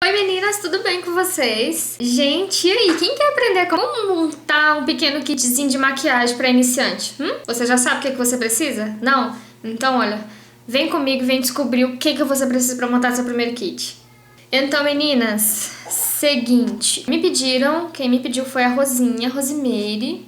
Oi meninas, tudo bem com vocês? Gente, e aí, quem quer aprender como montar um pequeno kitzinho de maquiagem para iniciante? Você já sabe o que você precisa? Não? Então olha, vem comigo e vem descobrir o que você precisa para montar seu primeiro kit. Então meninas, seguinte, quem me pediu foi a Rosinha, Rosimeire.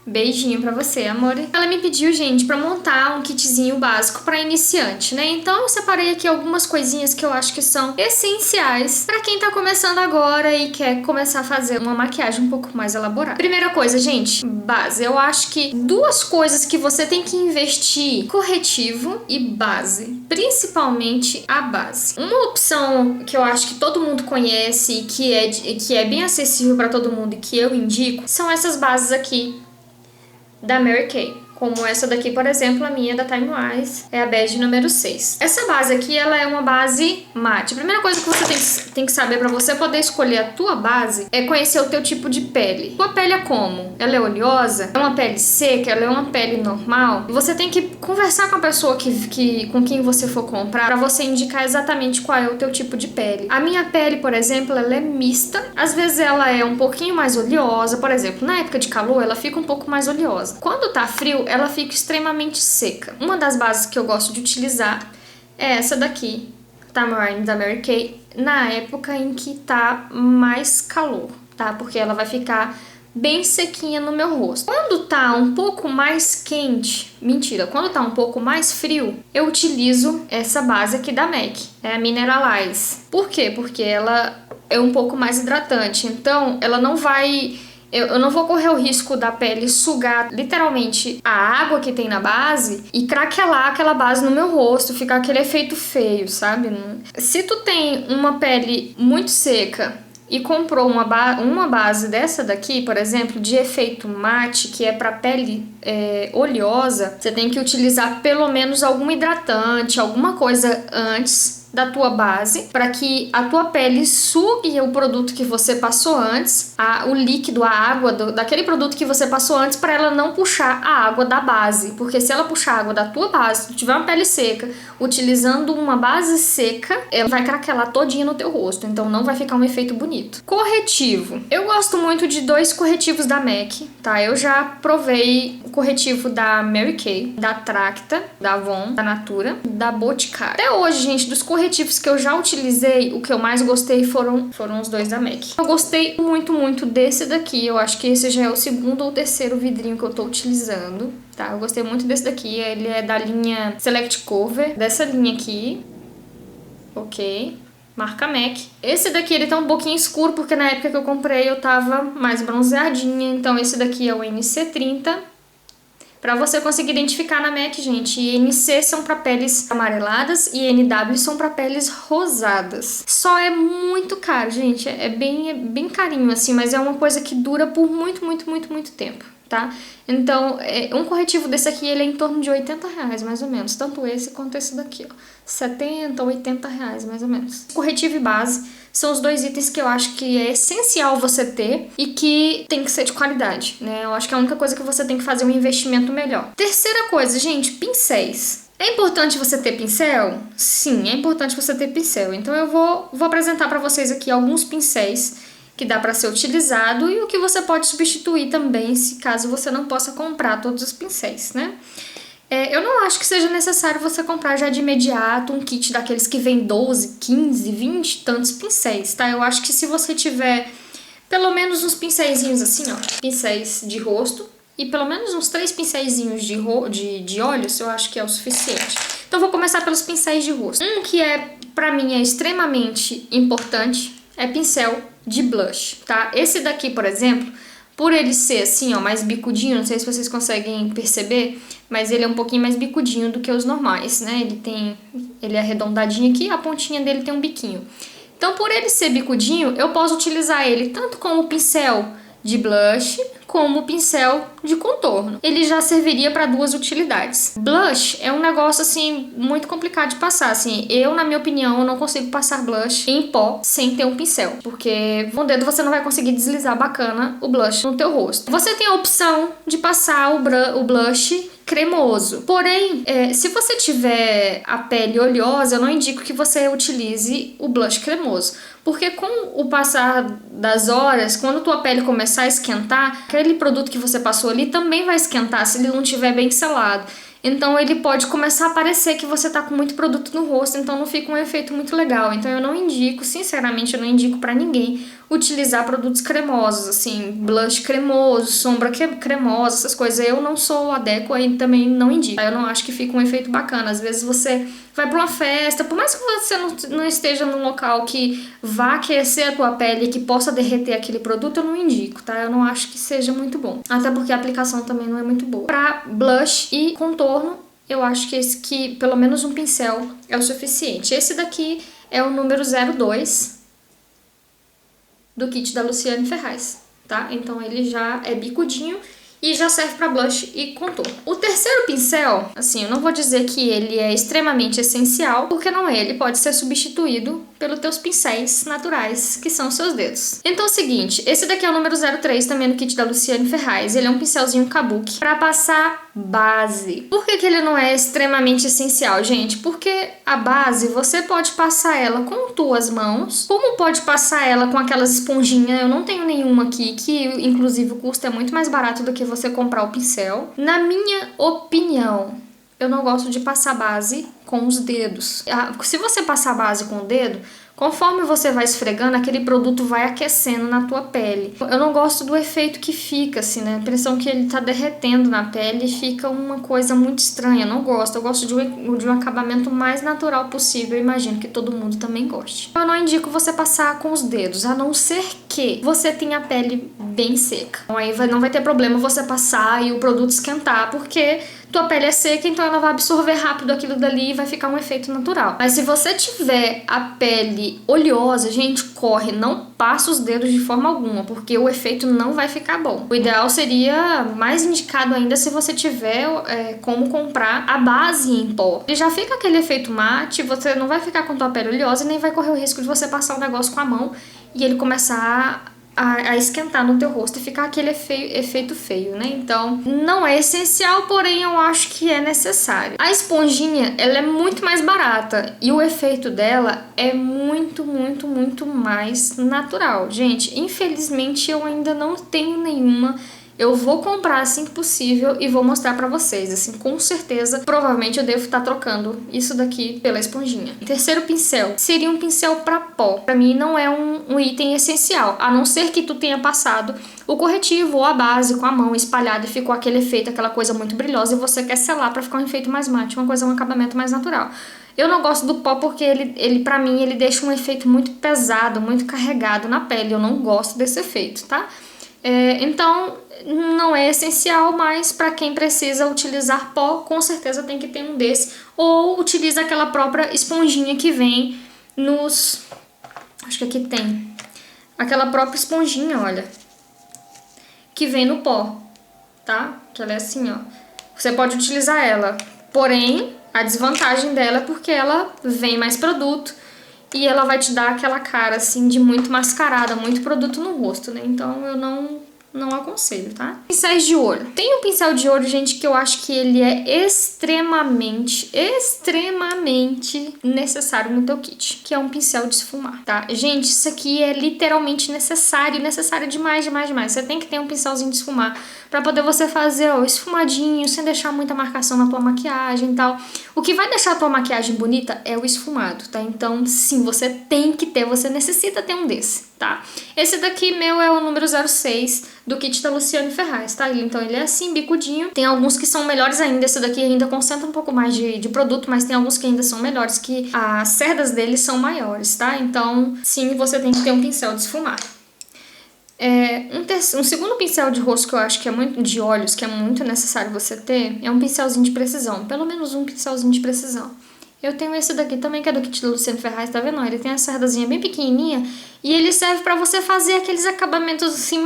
Beijinho pra você, amor. Ela me pediu, gente, pra montar um kitzinho básico pra iniciante, né? Então eu separei aqui algumas coisinhas que eu acho que são essenciais pra quem tá começando agora e quer começar a fazer uma maquiagem um pouco mais elaborada. Primeira coisa, gente, base. Eu acho que duas coisas que você tem que investir: corretivo e base. Principalmente a base. Uma opção que eu acho que todo mundo conhece e que é bem acessível pra todo mundo e que eu indico são essas bases aqui da Mary Kay. Como essa daqui, por exemplo, a minha da Time Wise, é a bege número 6. Essa base aqui, ela é uma base mate. A primeira coisa que você tem que saber pra você poder escolher a tua base é conhecer o teu tipo de pele. Tua pele é como? Ela é oleosa? É uma pele seca? Ela é uma pele normal? Você tem que conversar com a pessoa com quem você for comprar pra você indicar exatamente qual é o teu tipo de pele. A minha pele, por exemplo, ela é mista. Às vezes ela é um pouquinho mais oleosa. Por exemplo, na época de calor, ela fica um pouco mais oleosa. Quando tá frio, ela fica extremamente seca. Uma das bases que eu gosto de utilizar é essa daqui, Tamarine da Mary Kay, na época em que tá mais calor, tá? Porque ela vai ficar bem sequinha no meu rosto. Quando tá um pouco mais quente, quando tá um pouco mais frio, eu utilizo essa base aqui da MAC, é a Mineralize. Por quê? Porque ela é um pouco mais hidratante, então ela não vai... Eu não vou correr o risco da pele sugar literalmente a água que tem na base e craquelar aquela base no meu rosto, ficar aquele efeito feio, sabe? Se tu tem uma pele muito seca e comprou uma base dessa daqui, por exemplo, de efeito mate, que é para pele oleosa, você tem que utilizar pelo menos algum hidratante, alguma coisa antes da tua base, para que a tua pele sugue o produto que você passou antes, o líquido, a água daquele produto que você passou antes, para ela não puxar a água da base, porque se ela puxar a água da tua base, se tu tiver uma pele seca, utilizando uma base seca, ela vai craquelar todinha no teu rosto, então não vai ficar um efeito bonito. Corretivo. Eu gosto muito de dois corretivos da MAC, tá? Eu já provei o corretivo da Mary Kay, da Tracta, da Avon, da Natura, da Boticário. Até hoje, gente, dos corretivos que eu já utilizei, o que eu mais gostei foram os dois da MAC. Eu gostei muito, muito desse daqui. Eu acho que esse já é o segundo ou terceiro vidrinho que eu tô utilizando, tá? Eu gostei muito desse daqui. Ele é da linha Select Cover, dessa linha aqui. Ok. Marca MAC. Esse daqui ele tá um pouquinho escuro, porque na época que eu comprei eu tava mais bronzeadinha. Então esse daqui é o NC30. Pra você conseguir identificar na MAC, gente, NC são pra peles amareladas e NW são pra peles rosadas. Só é muito caro, gente, é bem carinho assim, mas é uma coisa que dura por muito, muito, muito, muito tempo, tá? Então, um corretivo desse aqui, ele é em torno de R$80, mais ou menos, tanto esse quanto esse daqui, ó. 70, R$80, mais ou menos. Corretivo e base são os dois itens que eu acho que é essencial você ter e que tem que ser de qualidade, né? Eu acho que é a única coisa que você tem que fazer um investimento melhor. Terceira coisa, gente, pincéis. É importante você ter pincel? Sim, é importante você ter pincel. Então eu vou apresentar para vocês aqui alguns pincéis que dá para ser utilizado e o que você pode substituir também, se caso você não possa comprar todos os pincéis, né? Eu não acho que seja necessário você comprar já de imediato um kit daqueles que vem 12, 15, 20 tantos pincéis, tá? Eu acho que se você tiver pelo menos uns pincéisinhos assim, ó, pincéis de rosto e pelo menos uns 3 pincéisinhos de olhos, eu acho que é o suficiente. Então vou começar pelos pincéis de rosto. Um que pra mim é extremamente importante é pincel de blush, tá? Esse daqui, por exemplo, por ele ser assim, ó, mais bicudinho, não sei se vocês conseguem perceber, mas ele é um pouquinho mais bicudinho do que os normais, né? Ele é arredondadinho aqui, a pontinha dele tem um biquinho. Então, por ele ser bicudinho, eu posso utilizar ele tanto como pincel de blush, como pincel de contorno. Ele já serviria para duas utilidades. Blush é um negócio, assim, muito complicado de passar, assim. Na minha opinião, eu não consigo passar blush em pó sem ter um pincel, porque com o dedo você não vai conseguir deslizar bacana o blush no teu rosto. Você tem a opção de passar o blush cremoso. Porém, se você tiver a pele oleosa, eu não indico que você utilize o blush cremoso. Porque com o passar das horas, quando tua pele começar a esquentar, aquele produto que você passou ali também vai esquentar se ele não estiver bem selado. Então ele pode começar a parecer que você tá com muito produto no rosto, então não fica um efeito muito legal. Então eu não indico, sinceramente, eu não indico pra ninguém utilizar produtos cremosos, assim, blush cremoso, sombra cremosa, essas coisas. Eu não sou adéqua e também não indico. Eu não acho que fica um efeito bacana. Às vezes você vai pra uma festa, por mais que você não esteja num local que vá aquecer a tua pele e que possa derreter aquele produto, eu não indico, tá? Eu não acho que seja muito bom. Até porque a aplicação também não é muito boa. Pra blush e contorno, eu acho que pelo menos um pincel é o suficiente. Esse daqui é o número 02 do kit da Luciane Ferraz, tá? Então ele já é bicudinho e já serve para blush e contorno. O terceiro pincel, assim, eu não vou dizer que ele é extremamente essencial, porque não é. Ele pode ser substituído pelos teus pincéis naturais, que são os seus dedos. Então é o seguinte, esse daqui é o número 03, também no kit da Luciane Ferraz. Ele é um pincelzinho kabuki para passar base. Por que ele não é extremamente essencial, gente? Porque a base, você pode passar ela com tuas mãos, como pode passar ela com aquelas esponjinhas. Eu não tenho nenhuma aqui, que inclusive o custo é muito mais barato do que você comprar o pincel. Na minha opinião, eu não gosto de passar base com os dedos. Se você passar base com o dedo, conforme você vai esfregando, aquele produto vai aquecendo na tua pele. Eu não gosto do efeito que fica, assim, né? A impressão que ele tá derretendo na pele e fica uma coisa muito estranha. Eu não gosto. Eu gosto de um acabamento mais natural possível. Eu imagino que todo mundo também goste. Eu não indico você passar com os dedos, a não ser que você tenha a pele bem seca. Então aí não vai ter problema você passar e o produto esquentar, porque tua pele é seca, então ela vai absorver rápido aquilo dali e vai ficar um efeito natural. Mas se você tiver a pele oleosa, gente, corre, não passa os dedos de forma alguma, porque o efeito não vai ficar bom. O ideal seria, mais indicado ainda, se você tiver como comprar a base em pó. Ele já fica aquele efeito mate, você não vai ficar com tua pele oleosa e nem vai correr o risco de você passar o negócio com a mão e ele começar a esquentar no teu rosto e ficar aquele efeito feio, né? Então, não é essencial, porém eu acho que é necessário. A esponjinha, ela é muito mais barata e o efeito dela é muito, muito, muito mais natural. Gente, infelizmente eu ainda não tenho nenhuma. Eu vou comprar assim que possível e vou mostrar pra vocês, assim, com certeza. Provavelmente eu devo estar trocando isso daqui pela esponjinha. Terceiro pincel seria um pincel pra pó. Pra mim não é um item essencial, a não ser que tu tenha passado o corretivo ou a base com a mão espalhada e ficou aquele efeito, aquela coisa muito brilhosa e você quer selar pra ficar um efeito mais mate, um acabamento mais natural. Eu não gosto do pó porque ele pra mim, ele deixa um efeito muito pesado, muito carregado na pele. Eu não gosto desse efeito, tá? Então, não é essencial, mas para quem precisa utilizar pó, com certeza tem que ter um desse. Ou utiliza aquela própria esponjinha que vem nos... Acho que aqui tem. Aquela própria esponjinha, olha. Que vem no pó, tá? Que ela é assim, ó. Você pode utilizar ela. Porém, a desvantagem dela é porque ela vem mais produto. E ela vai te dar aquela cara, assim, de muito mascarada, muito produto no rosto, né? Então eu não aconselho, tá? Pincéis de olho. Tem um pincel de olho, gente, que eu acho que ele é extremamente necessário no teu kit, que é um pincel de esfumar, tá? Gente, isso aqui é literalmente necessário demais. Você tem que ter um pincelzinho de esfumar pra poder você fazer, ó, esfumadinho, sem deixar muita marcação na tua maquiagem e tal. O que vai deixar a tua maquiagem bonita é o esfumado, tá? Então, sim, você tem que ter, você necessita ter um desse, tá? Esse daqui meu é o número 06 do kit da Luciane Ferraz, tá? Então ele é assim, bicudinho. Tem alguns que são melhores ainda. Esse daqui ainda concentra um pouco mais de produto, mas tem alguns que ainda são melhores, que as cerdas deles são maiores, tá? Então, sim, você tem que ter um pincel de esfumar. Um segundo pincel de rosto que eu acho que é muito, de olhos, que é muito necessário você ter, é um pincelzinho de precisão. Pelo menos um pincelzinho de precisão. Eu tenho esse daqui também, que é do kit da Luciane Ferraz, tá vendo? Ele tem essa cerdazinha bem pequenininha e ele serve pra você fazer aqueles acabamentos assim,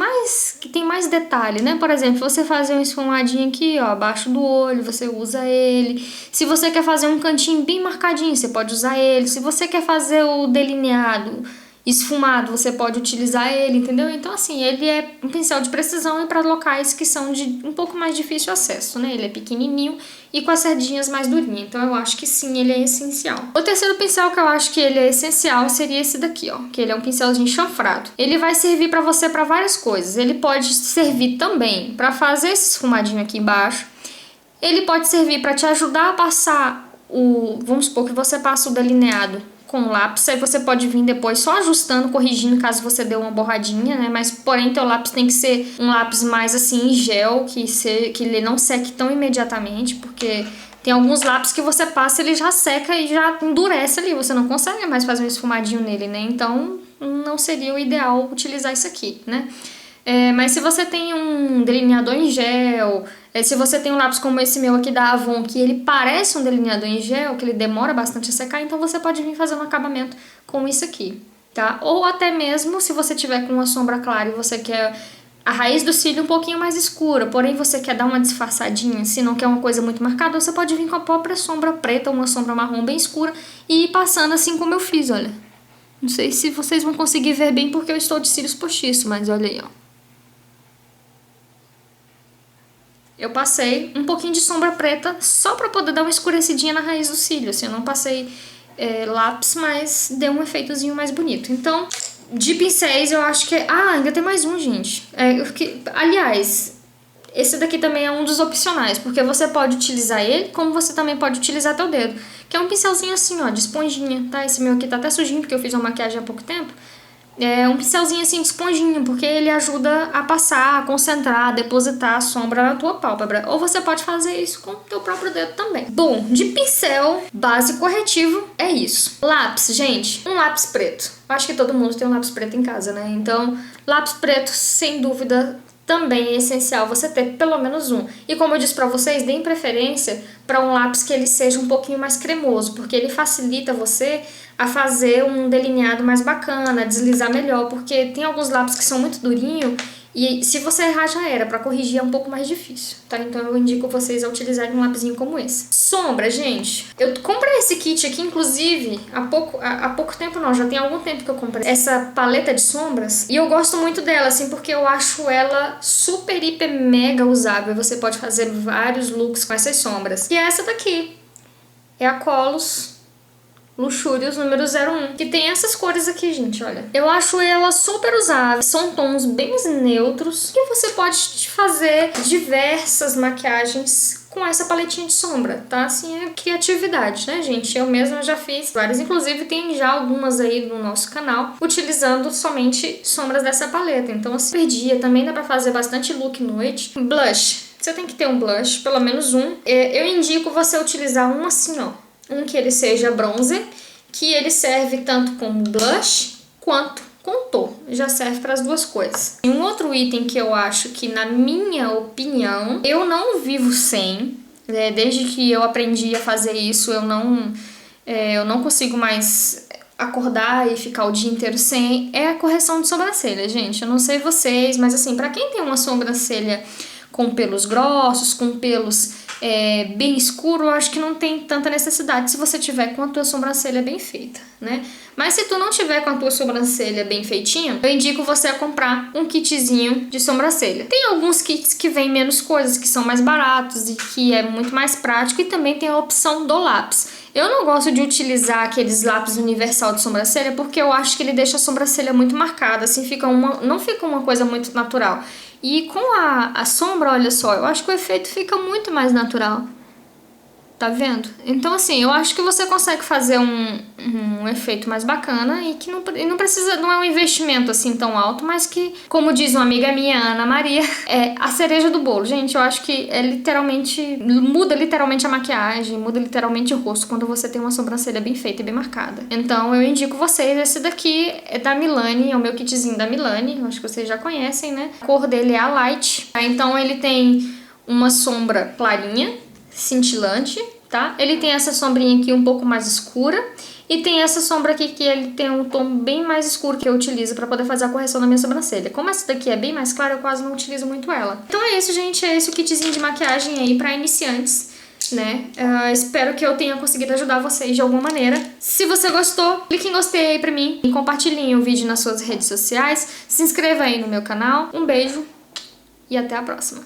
que tem mais detalhe, né? Por exemplo, você fazer um esfumadinho aqui, ó, abaixo do olho, você usa ele. Se você quer fazer um cantinho bem marcadinho, você pode usar ele. Se você quer fazer o delineado esfumado, você pode utilizar ele, entendeu? Então, assim, ele é um pincel de precisão e para locais que são de um pouco mais difícil acesso, né? Ele é pequenininho e com as sardinhas mais durinhas, então eu acho que sim, ele é essencial. O terceiro pincel que eu acho que ele é essencial seria esse daqui, ó, que ele é um pincelzinho chanfrado. Ele vai servir para você para várias coisas. Ele pode servir também para fazer esse esfumadinho aqui embaixo. Ele pode servir para te ajudar a passar vamos supor que você passa o delineado com lápis, aí você pode vir depois só ajustando, corrigindo caso você dê uma borradinha, né? Mas, porém, teu lápis tem que ser um lápis mais assim, em gel, que ele não seque tão imediatamente, porque tem alguns lápis que você passa, ele já seca e já endurece ali, você não consegue mais fazer um esfumadinho nele, né? Então, não seria o ideal utilizar isso aqui, né? Mas se você tem um delineador em gel, se você tem um lápis como esse meu aqui da Avon, que ele parece um delineador em gel, que ele demora bastante a secar, então você pode vir fazer um acabamento com isso aqui, tá? Ou até mesmo se você tiver com uma sombra clara e você quer a raiz do cílio um pouquinho mais escura, porém você quer dar uma disfarçadinha, se não quer uma coisa muito marcada, você pode vir com a própria sombra preta ou uma sombra marrom bem escura e ir passando assim como eu fiz, olha. Não sei se vocês vão conseguir ver bem porque eu estou de cílios postiços, mas olha aí, ó. Eu passei um pouquinho de sombra preta só pra poder dar uma escurecidinha na raiz do cílio. Assim, eu não passei lápis, mas deu um efeitozinho mais bonito. Então, de pincéis eu acho que... Ah, ainda tem mais um, gente. Aliás, esse daqui também é um dos opcionais, porque você pode utilizar ele, como você também pode utilizar teu dedo. Que é um pincelzinho assim, ó, de esponjinha, tá? Esse meu aqui tá até sujinho, porque eu fiz uma maquiagem há pouco tempo. É um pincelzinho assim de esponjinha, porque ele ajuda a passar, a concentrar, a depositar a sombra na tua pálpebra. Ou você pode fazer isso com o teu próprio dedo também. Bom, de pincel base corretivo é isso. Lápis, gente, um lápis preto. Acho que todo mundo tem um lápis preto em casa, né? Então, lápis preto, sem dúvida, também é essencial você ter pelo menos um. E como eu disse pra vocês, deem preferência para um lápis que ele seja um pouquinho mais cremoso, porque ele facilita você a fazer um delineado mais bacana, a deslizar melhor, porque tem alguns lápis que são muito durinhos e se você errar já era, pra corrigir é um pouco mais difícil, tá? Então eu indico vocês a utilizarem um lapisinho como esse. Sombra, gente, eu comprei esse kit aqui, inclusive, há pouco tempo não, já tem algum tempo que eu comprei essa paleta de sombras e eu gosto muito dela, assim, porque eu acho ela super, hiper, mega usável. Você pode fazer vários looks com essas sombras. E é essa daqui, é a Colors Luxurious número 01, que tem essas cores aqui, gente, olha. Eu acho ela super usável, são tons bem neutros, que você pode fazer diversas maquiagens com essa paletinha de sombra, tá? Assim, é criatividade, né, gente? Eu mesma já fiz várias, inclusive tem já algumas aí no nosso canal, utilizando somente sombras dessa paleta. Então, assim, per dia também dá pra fazer bastante look noite. Blush, você tem que ter um blush, pelo menos um. Eu indico você utilizar um assim, ó. Um que ele seja bronzer, que ele serve tanto como blush quanto contorno. Já serve para as duas coisas. E um outro item que eu acho que, na minha opinião, eu não vivo sem. Desde que eu aprendi a fazer isso, eu não consigo mais acordar e ficar o dia inteiro sem. É a correção de sobrancelha, gente. Eu não sei vocês, mas assim, para quem tem uma sobrancelha com pelos grossos, com pelos bem escuro, eu acho que não tem tanta necessidade se você tiver com a tua sobrancelha bem feita, né? Mas se tu não tiver com a tua sobrancelha bem feitinha, eu indico você a comprar um kitzinho de sobrancelha. Tem alguns kits que vêm menos coisas, que são mais baratos e que é muito mais prático, e também tem a opção do lápis. Eu não gosto de utilizar aqueles lápis universal de sobrancelha porque eu acho que ele deixa a sobrancelha muito marcada, assim não fica uma coisa muito natural. E com a sombra, olha só, eu acho que o efeito fica muito mais natural. Tá vendo? Então, assim, eu acho que você consegue fazer um efeito mais bacana e que não precisa, não é um investimento assim tão alto, mas que, como diz uma amiga minha, Ana Maria, é a cereja do bolo. Gente, eu acho que muda literalmente a maquiagem, muda literalmente o rosto quando você tem uma sobrancelha bem feita e bem marcada. Então, eu indico vocês, esse daqui é da Milani, é o meu kitzinho da Milani, eu acho que vocês já conhecem, né? A cor dele é a Light, então ele tem uma sombra clarinha, cintilante, tá? Ele tem essa sombrinha aqui um pouco mais escura e tem essa sombra aqui que ele tem um tom bem mais escuro que eu utilizo pra poder fazer a correção na minha sobrancelha. Como essa daqui é bem mais clara, eu quase não utilizo muito ela. Então é isso, gente. É esse o kitzinho de maquiagem aí pra iniciantes. né? Espero que eu tenha conseguido ajudar vocês de alguma maneira. Se você gostou, clique em gostei aí pra mim e compartilhe o vídeo nas suas redes sociais. Se inscreva aí no meu canal. Um beijo e até a próxima.